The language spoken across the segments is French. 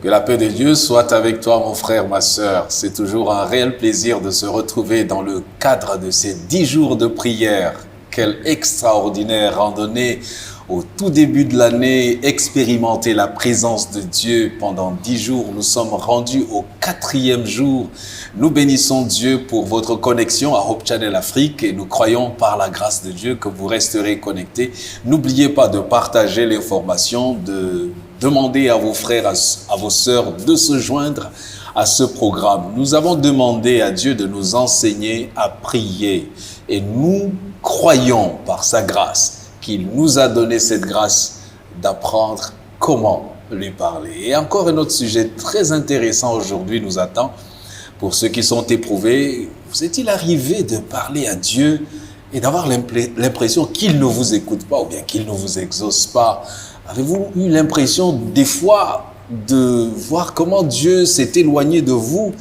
Que la paix de Dieu soit avec toi, mon frère, ma sœur. C'est toujours un réel plaisir de se retrouver dans le cadre de ces 10 jours de prière. Quelle extraordinaire randonnée au tout début de l'année, expérimenter la présence de Dieu pendant 10 jours. Nous sommes rendus au 4e jour. Nous bénissons Dieu pour votre connexion à Hope Channel Afrique et nous croyons par la grâce de Dieu que vous resterez connectés. N'oubliez pas de partager l'information, de demander à vos frères, à vos sœurs de se joindre à ce programme. Nous avons demandé à Dieu de nous enseigner à prier et nous croyons par sa grâce qu'il nous a donné cette grâce d'apprendre comment lui parler. Et encore un autre sujet très intéressant aujourd'hui nous attend. Pour ceux qui sont éprouvés, vous est-il arrivé de parler à Dieu et d'avoir l'impression qu'il ne vous écoute pas ou bien qu'il ne vous exauce pas? Avez-vous eu l'impression des fois de voir comment Dieu s'est éloigné de vous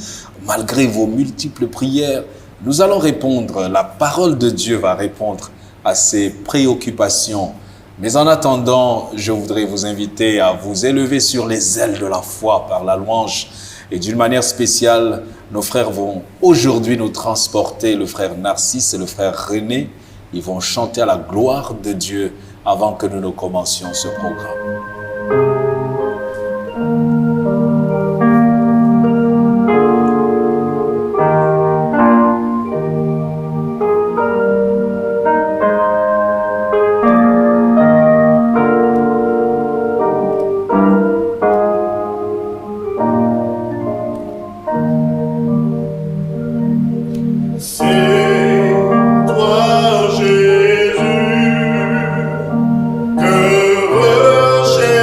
malgré vos multiples prières? Nous allons répondre, la parole de Dieu va répondre à ces préoccupations. Mais en attendant, je voudrais vous inviter à vous élever sur les ailes de la foi par la louange. Et d'une manière spéciale, nos frères vont aujourd'hui nous transporter, le frère Narcisse et le frère René. Ils vont chanter à la gloire de Dieu avant que nous ne commencions ce programme. C'est toi, Jésus, que recherche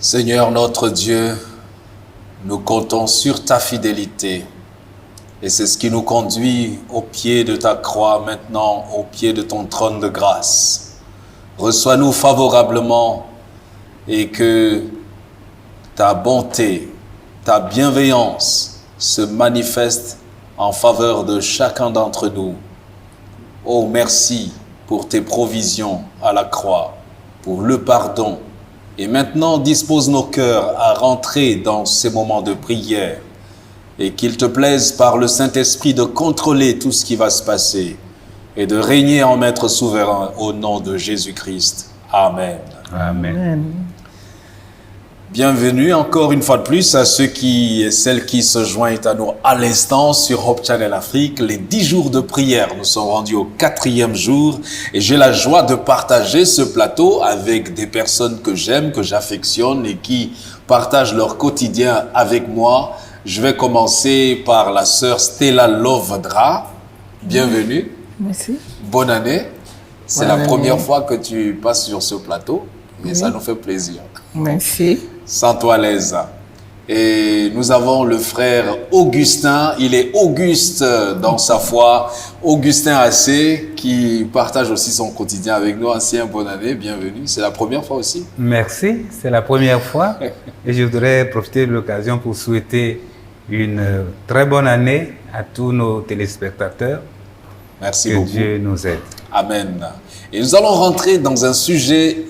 Seigneur notre Dieu, nous comptons sur ta fidélité et c'est ce qui nous conduit au pied de ta croix maintenant, au pied de ton trône de grâce. Reçois-nous favorablement et que ta bonté, ta bienveillance se manifeste en faveur de chacun d'entre nous. Oh, merci pour tes provisions à la croix, pour le pardon. Et maintenant, dispose nos cœurs à rentrer dans ces moments de prière et qu'il te plaise par le Saint-Esprit de contrôler tout ce qui va se passer et de régner en maître souverain au nom de Jésus-Christ. Amen. Amen. Bienvenue encore une fois de plus à ceux et celles qui se joignent à nous à l'instant sur Hope Channel Afrique. Les 10 jours de prière, nous sommes rendus au 4e jour et j'ai la joie de partager ce plateau avec des personnes que j'aime, que j'affectionne et qui partagent leur quotidien avec moi. Je vais commencer par la sœur Stella Lovedra. Bienvenue. Merci. Bonne année. C'est la première fois que tu passes sur ce plateau et ça nous fait plaisir. Merci. Sens-toi à l'aise. Et nous avons le frère Augustin. Il est Auguste dans sa foi. Augustin Assé qui partage aussi son quotidien avec nous. Ancien, bonne année, bienvenue. C'est la première fois aussi. Merci, c'est la première fois. Et je voudrais profiter de l'occasion pour souhaiter une très bonne année à tous nos téléspectateurs. Merci que beaucoup. Dieu nous aide. Amen. Et nous allons rentrer dans un sujet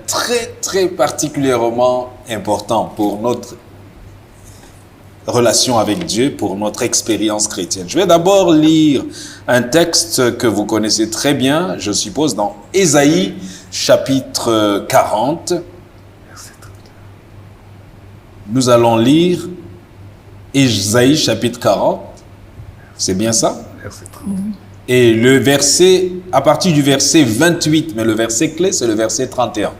très particulièrement important pour notre relation avec Dieu, pour notre expérience chrétienne. Je vais d'abord lire un texte que vous connaissez très bien, je suppose, dans Ésaïe, chapitre 40. Nous allons lire Ésaïe, chapitre 40. C'est bien ça? Verset 30. Et le verset, à partir du verset 28, mais le verset clé, c'est le verset 31.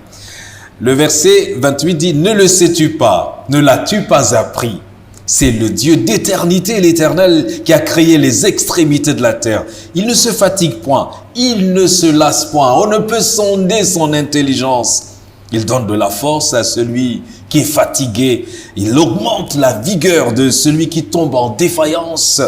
Le verset 28 dit, « Ne le sais-tu pas, ne l'as-tu pas appris? C'est le Dieu d'éternité, l'Éternel, qui a créé les extrémités de la terre. Il ne se fatigue point, il ne se lasse point. On ne peut sonder son intelligence. Il donne de la force à celui qui est fatigué. Il augmente la vigueur de celui qui tombe en défaillance.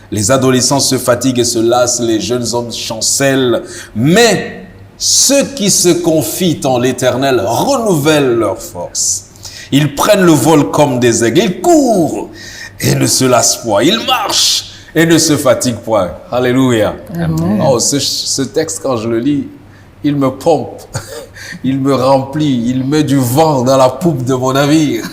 Les adolescents se fatiguent et se lassent, les jeunes hommes chancellent. Mais ceux qui se confient en l'Éternel renouvellent leur force. Ils prennent le vol comme des aigles. Ils courent et ne se lassent point. Ils marchent et ne se fatiguent point. Alléluia. Amen. Oh, ce texte, quand je le lis, il me pompe. Il me remplit. Il met du vent dans la poupe de mon navire.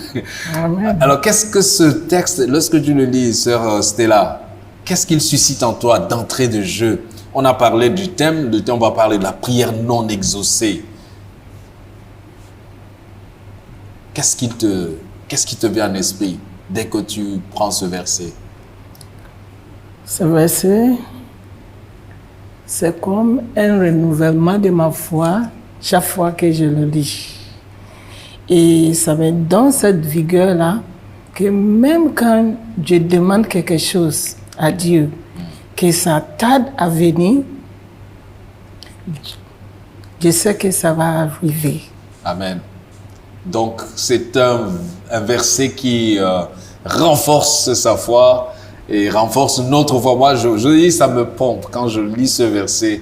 Amen. Alors, qu'est-ce que ce texte, lorsque tu le lis, sœur Stella, qu'est-ce qu'il suscite en toi d'entrée de jeu? On a parlé du thème, on va parler de la prière non exaucée. Qu'est-ce qui te vient en esprit dès que tu prends ce verset? Ce verset, c'est comme un renouvellement de ma foi chaque fois que je le lis. Et ça me donne cette vigueur-là que même quand je demande quelque chose à Dieu, que ça tarde à venir, je sais que ça va arriver. Amen. Donc, c'est un verset qui renforce sa foi et renforce notre foi. Moi, je dis, ça me pompe quand je lis ce verset.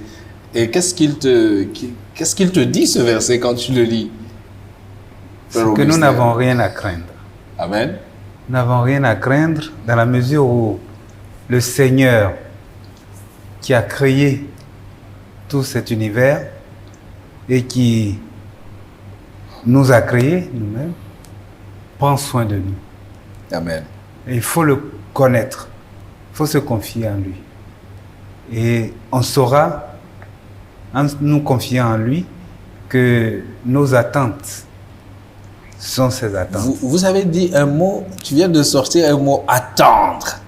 Et qu'est-ce qu'il te dit, ce verset, quand tu le lis? C'est que nous n'avons rien à craindre. Amen. Nous n'avons rien à craindre dans la mesure où le Seigneur qui a créé tout cet univers et qui nous a créés nous-mêmes, prend soin de nous. Amen. Et il faut le connaître, il faut se confier en lui. Et on saura, en nous confiant en lui, que nos attentes sont ses attentes. Vous avez dit un mot, tu viens de sortir un mot, attendre.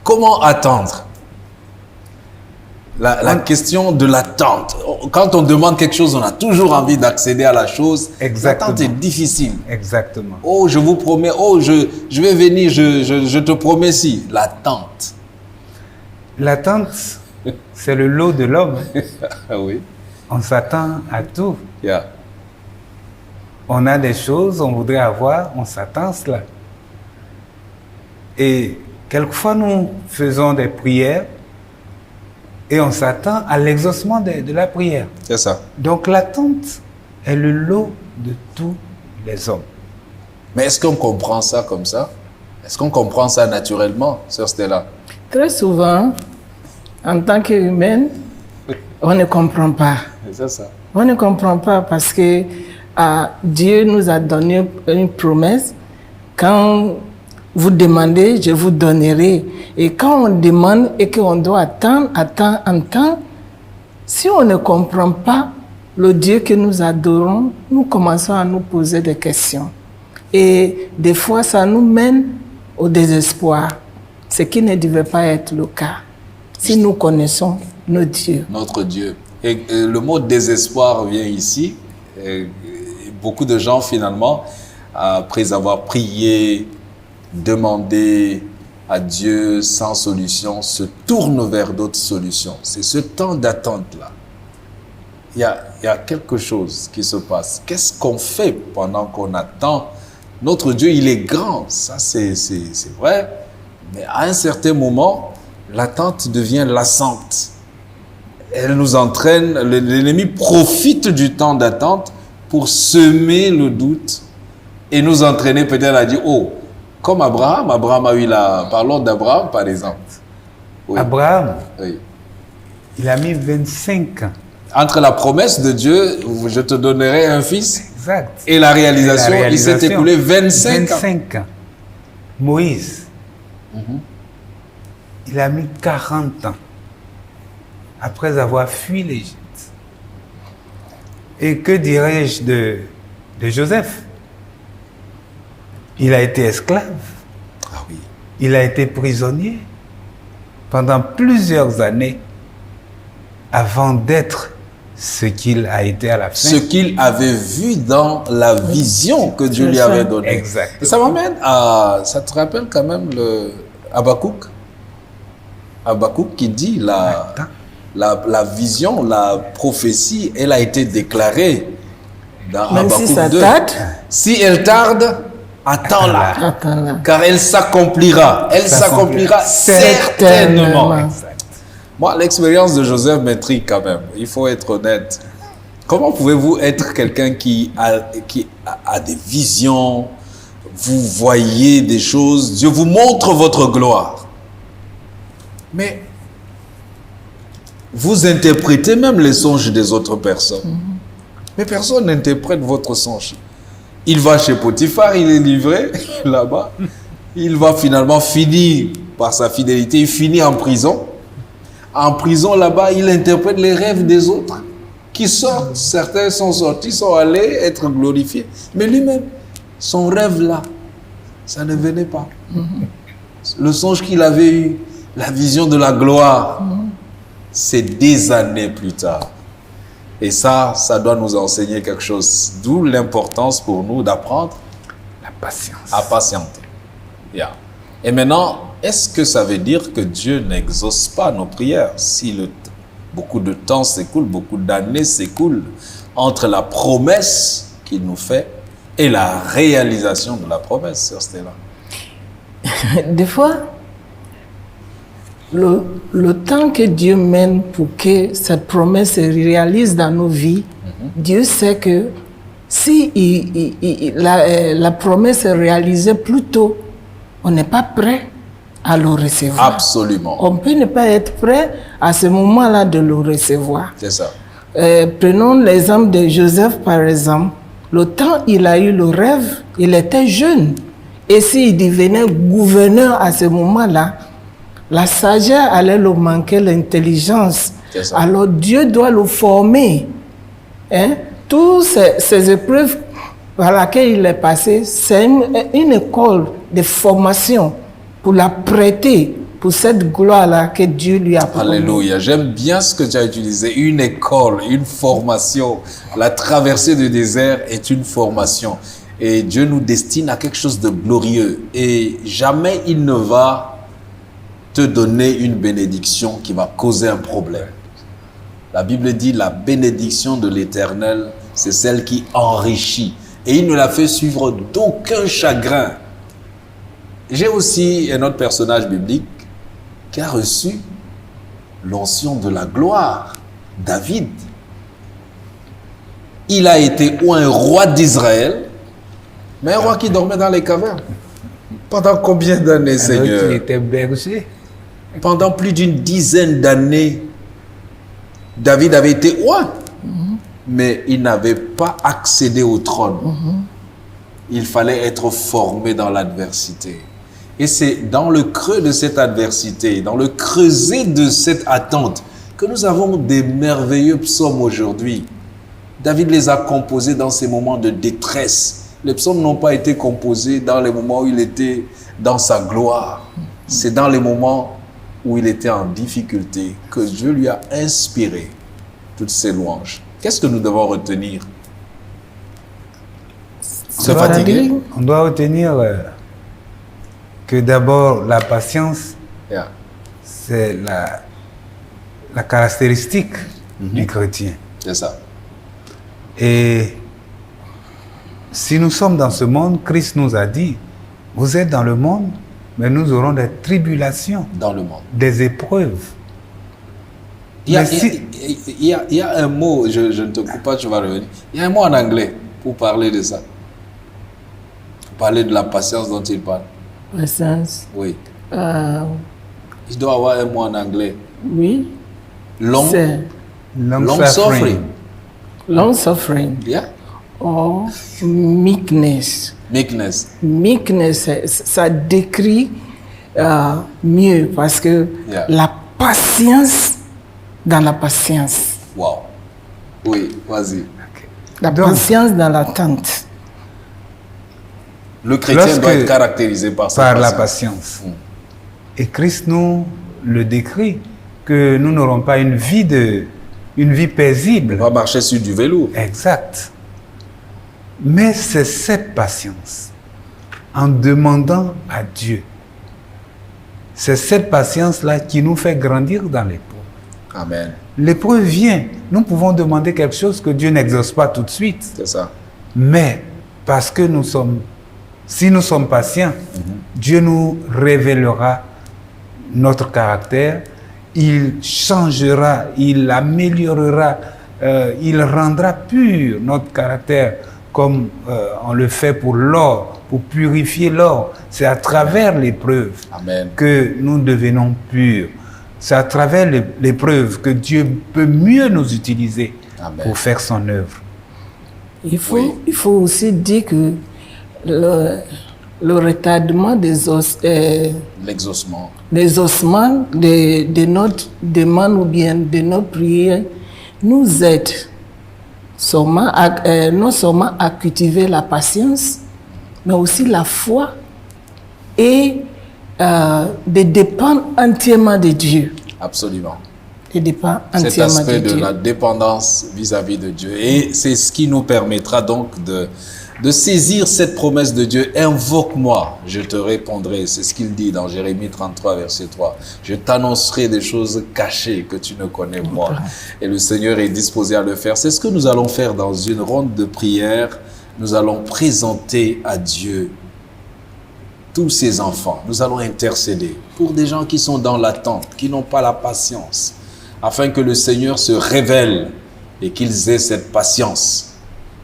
Comment attendre? La question de l'attente. Quand on demande quelque chose, on a toujours envie d'accéder à la chose. Exactement. L'attente est difficile. Exactement. Oh, je vous promets, oh, je vais venir, je te promets si. L'attente. L'attente, c'est le lot de l'homme. Ah oui. On s'attend à tout. Yeah. On a des choses, on voudrait avoir, on s'attend à cela. Et quelquefois, nous faisons des prières et on s'attend à l'exaucement de la prière. C'est ça. Donc l'attente est le lot de tous les hommes. Mais est-ce qu'on comprend ça comme ça? Est-ce qu'on comprend ça naturellement, Sœur Stella? Très souvent, en tant qu'humaine, on ne comprend pas. C'est ça. On ne comprend pas parce que Dieu nous a donné une promesse. Quand vous demandez, je vous donnerai. Et quand on demande et qu'on doit attendre, si on ne comprend pas le Dieu que nous adorons, nous commençons à nous poser des questions. Et des fois, ça nous mène au désespoir, ce qui ne devait pas être le cas si nous connaissons notre Dieu. Notre Dieu. Et le mot désespoir vient ici. Et beaucoup de gens, finalement, après avoir prié, demandé à Dieu sans solution, se tournent vers d'autres solutions. C'est ce temps d'attente-là. Il y a quelque chose qui se passe. Qu'est-ce qu'on fait pendant qu'on attend? Notre Dieu, il est grand, ça c'est vrai. Mais à un certain moment, l'attente devient lassante. Elle nous entraîne, l'ennemi profite du temps d'attente pour semer le doute et nous entraîner peut-être à dire, oh, comme Abraham a eu parlons d'Abraham par exemple. Oui. Abraham, Oui. il a mis 25 ans. Entre la promesse de Dieu, je te donnerai un fils, Exact. et la réalisation, il s'est écoulé 25 ans. 25 ans. Moïse, il a mis 40 ans après avoir fui l'Égypte. Et que dirais-je de Joseph? Il a été esclave. Ah oui. Il a été prisonnier pendant plusieurs années avant d'être ce qu'il a été à la fin. Ce qu'il avait vu dans la vision que Dieu lui avait donnée. Exactement. Et ça m'amène à... Ça te rappelle quand même le Habakkuk? Habakkuk qui dit la vision, la prophétie, elle a été déclarée dans Même si Habakkuk ça 2. tarde, Si elle tarde, attends-la. attends-la. Car elle s'accomplira. Elle s'accomplira certainement. Exact. Moi, l'expérience de Joseph m'intrigue quand même. Il faut être honnête. Comment pouvez-vous être quelqu'un qui a des visions, vous voyez des choses, Dieu vous montre votre gloire, mais vous interprétez même les songes des autres personnes. Mais personne n'interprète votre songe. Il va chez Potiphar, il est livré là-bas. Il va finalement finir par sa fidélité, il finit en prison. En prison là-bas, il interprète les rêves des autres qui sortent. Certains sont sortis, sont allés être glorifiés. Mais lui-même, son rêve là, ça ne venait pas. Le songe qu'il avait eu, la vision de la gloire, c'est des années plus tard. Et ça doit nous enseigner quelque chose. D'où l'importance pour nous d'apprendre La patience. à patienter. Yeah. Et maintenant, est-ce que ça veut dire que Dieu n'exauce pas nos prières si beaucoup de temps s'écoule, beaucoup d'années s'écoulent entre la promesse qu'il nous fait et la réalisation de la promesse, Sœur Stella? Des fois, le temps que Dieu mène pour que cette promesse se réalise dans nos vies, Dieu sait que si la promesse est réalisée plus tôt, on n'est pas prêt à le recevoir. Absolument. On peut ne pas être prêt à ce moment-là de le recevoir. C'est ça. Prenons l'exemple de Joseph, par exemple. Le temps il a eu le rêve, il était jeune. Et s'il devenait gouverneur à ce moment-là, la sagesse allait le manquer, l'intelligence. C'est ça. Alors Dieu doit le former. Hein? Toutes ces épreuves par lesquelles il est passé, c'est une école de formation pour la prêter pour cette gloire-là que Dieu lui a promis. Alléluia. J'aime bien ce que tu as utilisé. Une école, une formation. La traversée du désert est une formation. Et Dieu nous destine à quelque chose de glorieux. Et jamais il ne va te donner une bénédiction qui va causer un problème. La Bible dit la bénédiction de l'Éternel, c'est celle qui enrichit. et il ne l'a fait suivre d'aucun chagrin. J'ai aussi un autre personnage biblique qui a reçu l'onction de la gloire, David. Il a été un roi d'Israël, mais un roi qui dormait dans les cavernes. Pendant combien d'années, Seigneur? Il était berger. Pendant plus d'une dizaine d'années, David avait été roi, mais il n'avait pas accédé au trône. Il fallait être formé dans l'adversité. Et c'est dans le creux de cette adversité, dans le creuset de cette attente, que nous avons des merveilleux psaumes aujourd'hui. David les a composés dans ces moments de détresse. Les psaumes n'ont pas été composés dans les moments où il était dans sa gloire. C'est dans les moments où il était en difficulté que Dieu lui a inspiré toutes ces louanges. Qu'est-ce que nous devons retenir? Se fatiguer? On doit retenir que d'abord la patience, Yeah. c'est la caractéristique du chrétien. C'est ça. Et si nous sommes dans ce monde, Christ nous a dit, vous êtes dans le monde, mais nous aurons des tribulations, Dans le monde. des épreuves. Il y a, Mais si- il y a un mot, je ne te coupe pas, tu vas revenir. Il y a un mot en anglais pour parler de ça. Pour parler de la patience dont il parle. Patience. Oui. Il doit y avoir un mot en anglais. Oui. Long, C'est Long long suffering. long suffering Yeah. or meekness. Meekness. Meekness, ça décrit mieux parce que Yeah. la patience dans la patience. Wow. Oui, vas-y. La Donc- patience dans l'attente. Le chrétien Lorsque- doit être caractérisé par sa Par la patience. patience. Et Christ nous le décrit, que nous n'aurons pas une vie paisible. On va marcher sur du velours. Exact. Mais c'est cette patience, en demandant à Dieu, c'est cette patience-là qui nous fait grandir dans l'épreuve. Amen. L'épreuve vient, nous pouvons demander quelque chose que Dieu n'exauce pas tout de suite. C'est ça. Mais parce que si nous sommes patients, Dieu nous révélera notre caractère, il changera, il améliorera, il rendra pur notre caractère comme on le fait pour l'or, pour purifier l'or. C'est à travers l'épreuve Amen. que nous devenons purs. C'est à travers l'épreuve que Dieu peut mieux nous utiliser Amen. pour faire son œuvre. Il faut, Oui. il faut aussi dire que le retardement des L'exaucement. les ossements de notre demande ou bien de notre prière nous aide non seulement à cultiver la patience, mais aussi la foi et de dépendre entièrement de Dieu. Absolument. De dépendre Cet entièrement aspect de de Dieu. la dépendance vis-à-vis de Dieu. Et c'est ce qui nous permettra donc de saisir cette promesse de Dieu. Invoque-moi, je te répondrai. C'est ce qu'il dit dans Jérémie 33, verset 3. Je t'annoncerai des choses cachées que tu ne connais moi. Et le Seigneur est disposé à le faire. C'est ce que nous allons faire dans une ronde de prière. Nous allons présenter à Dieu tous ces enfants. Nous allons intercéder pour des gens qui sont dans l'attente, qui n'ont pas la patience, afin que le Seigneur se révèle et qu'ils aient cette patience.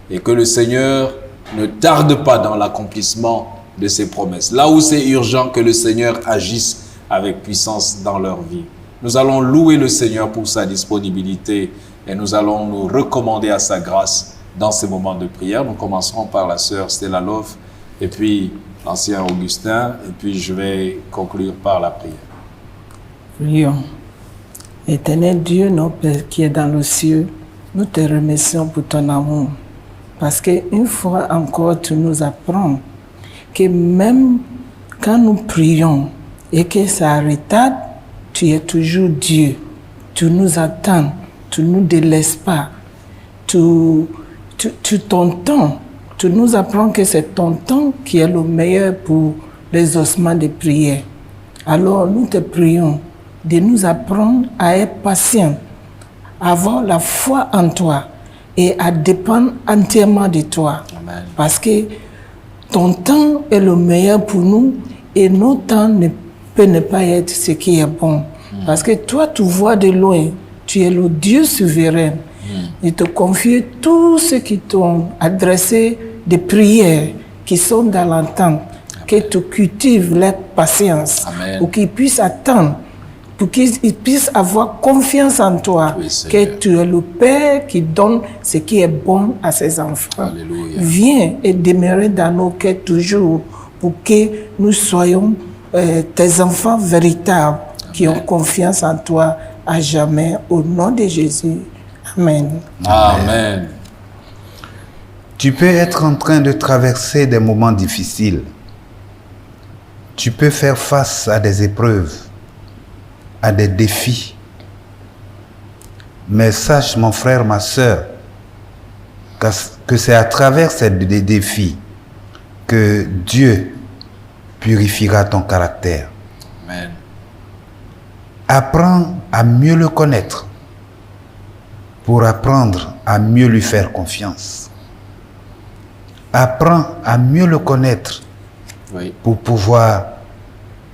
Et que le Seigneur ne tarde pas dans l'accomplissement de ses promesses. Là où c'est urgent, que le Seigneur agisse avec puissance dans leur vie. Nous allons louer le Seigneur pour sa disponibilité et nous allons nous recommander à sa grâce dans ces moments de prière. Nous commencerons par la sœur Stella Love et puis l'ancien Augustin et puis je vais conclure par la prière. Prions. Éternel Dieu, notre Père qui est dans le ciel, nous te remercions pour ton amour. Parce qu'une fois encore, tu nous apprends que même quand nous prions et que ça retarde, tu es toujours Dieu. Tu nous attends, tu ne nous délaisses pas. Tu ton temps, tu nous apprends que c'est ton temps qui est le meilleur pour les ossements de prière. Alors nous te prions de nous apprendre à être patients, à avoir la foi en toi et à dépendre entièrement de toi. Amen. Parce que ton temps est le meilleur pour nous et notre temps ne peut ne pas être ce qui est bon. Parce que toi, tu vois de loin, tu es le Dieu souverain. Il te confie tous ceux qui t'ont adressé des prières qui sont dans l'entente, que tu cultives leur patience, Amen. pour qu'ils puissent attendre, pour qu'ils puissent avoir confiance en toi, Oui, Seigneur. que tu es le Père qui donne ce qui est bon à ses enfants. Alléluia. Viens et demeurer dans nos cœurs toujours pour que nous soyons tes enfants véritables qui ont confiance en toi à jamais. Au nom de Jésus. Amen. Amen. Tu peux être en train de traverser des moments difficiles. Tu peux faire face à des épreuves, à des défis. Mais sache, mon frère, ma sœur, que c'est à travers ces défis que Dieu purifiera ton caractère. Amen. Apprends à mieux le connaître pour apprendre à mieux lui faire confiance. Apprends à mieux le connaître Oui. pour pouvoir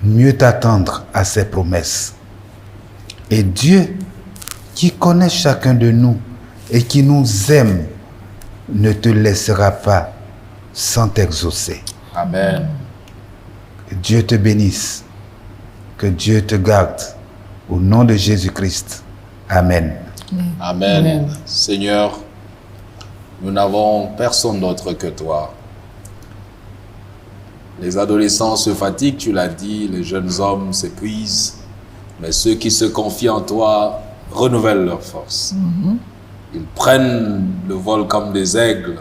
mieux t'attendre à ses promesses. Et Dieu, qui connaît chacun de nous et qui nous aime, ne te laissera pas sans t'exaucer. Amen. Que Dieu te bénisse, que Dieu te garde. Au nom de Jésus-Christ. Amen. Amen. Amen. Seigneur, nous n'avons personne d'autre que toi. Les adolescents se fatiguent, tu l'as dit, les jeunes hommes s'épuisent, mais ceux qui se confient en toi renouvellent leur force. Ils prennent le vol comme des aigles.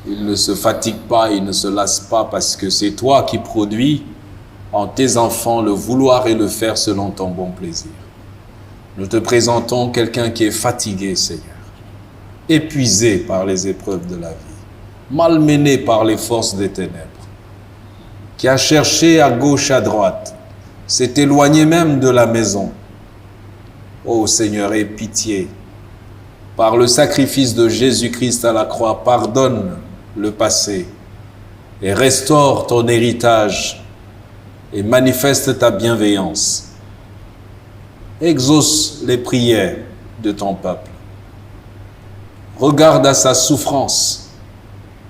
Ils ne se fatiguent pas, ils ne se lassent pas parce que c'est toi qui produis en tes enfants le vouloir et le faire selon ton bon plaisir. Nous te présentons quelqu'un qui est fatigué, Seigneur, épuisé par les épreuves de la vie, malmené par les forces des ténèbres, qui a cherché à gauche, à droite, s'est éloigné même de la maison. Ô Seigneur, aie pitié. Par le sacrifice de Jésus-Christ à la croix, pardonne le passé et restaure ton héritage et manifeste ta bienveillance. Exauce les prières de ton peuple. Regarde à sa souffrance.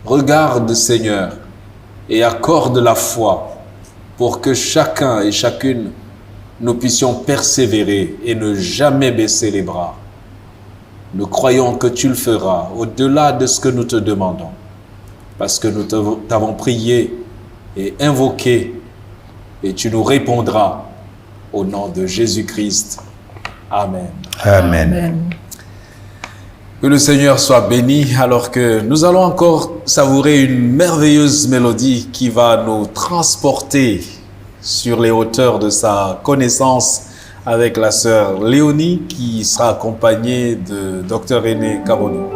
Regarde, Seigneur, et accorde la foi pour que chacun et chacune, nous puissions persévérer et ne jamais baisser les bras. Nous croyons que tu le feras au-delà de ce que nous te demandons, parce que nous t'avons prié et invoqué, et tu nous répondras au nom de Jésus-Christ. Amen. Amen. Amen. Que le Seigneur soit béni, alors que nous allons encore savourer une merveilleuse mélodie qui va nous transporter sur les hauteurs de sa connaissance avec la sœur Léonie, qui sera accompagnée de Dr René Kabono.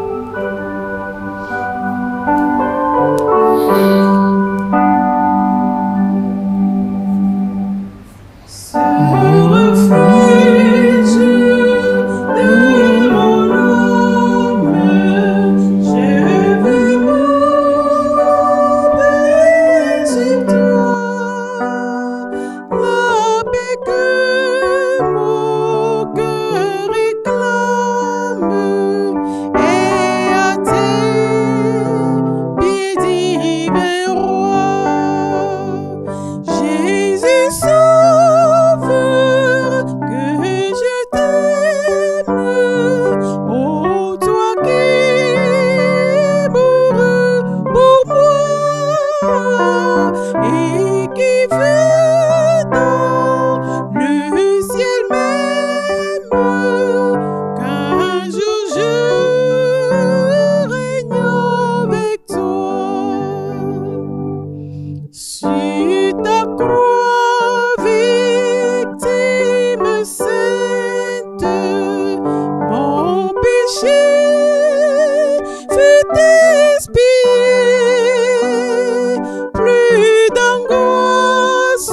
Plus d'angoisse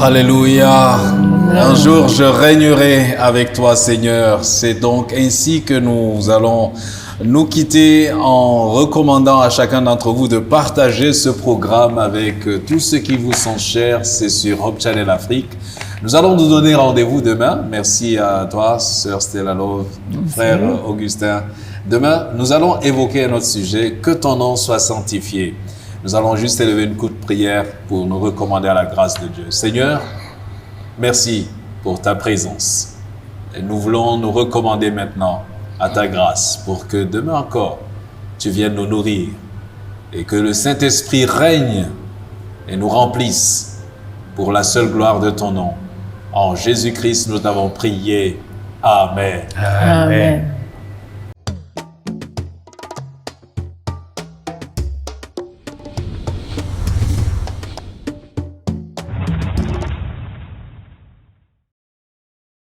Alléluia. Un jour, je régnerai avec toi, Seigneur. C'est donc ainsi que nous allons nous quitter en recommandant à chacun d'entre vous de partager ce programme avec tous ceux qui vous sont chers. C'est sur Hope Channel Afrique. Nous allons nous donner rendez-vous demain. Merci à toi, sœur Stella Love, frère Augustin. Demain, nous allons évoquer un autre sujet. Que ton nom soit sanctifié. Nous allons juste élever une courte prière pour nous recommander à la grâce de Dieu. Seigneur, merci pour ta présence. Et nous voulons nous recommander maintenant à ta grâce pour que demain encore, tu viennes nous nourrir et que le Saint-Esprit règne et nous remplisse pour la seule gloire de ton nom. En Jésus-Christ, nous t'avons prié. Amen. Amen.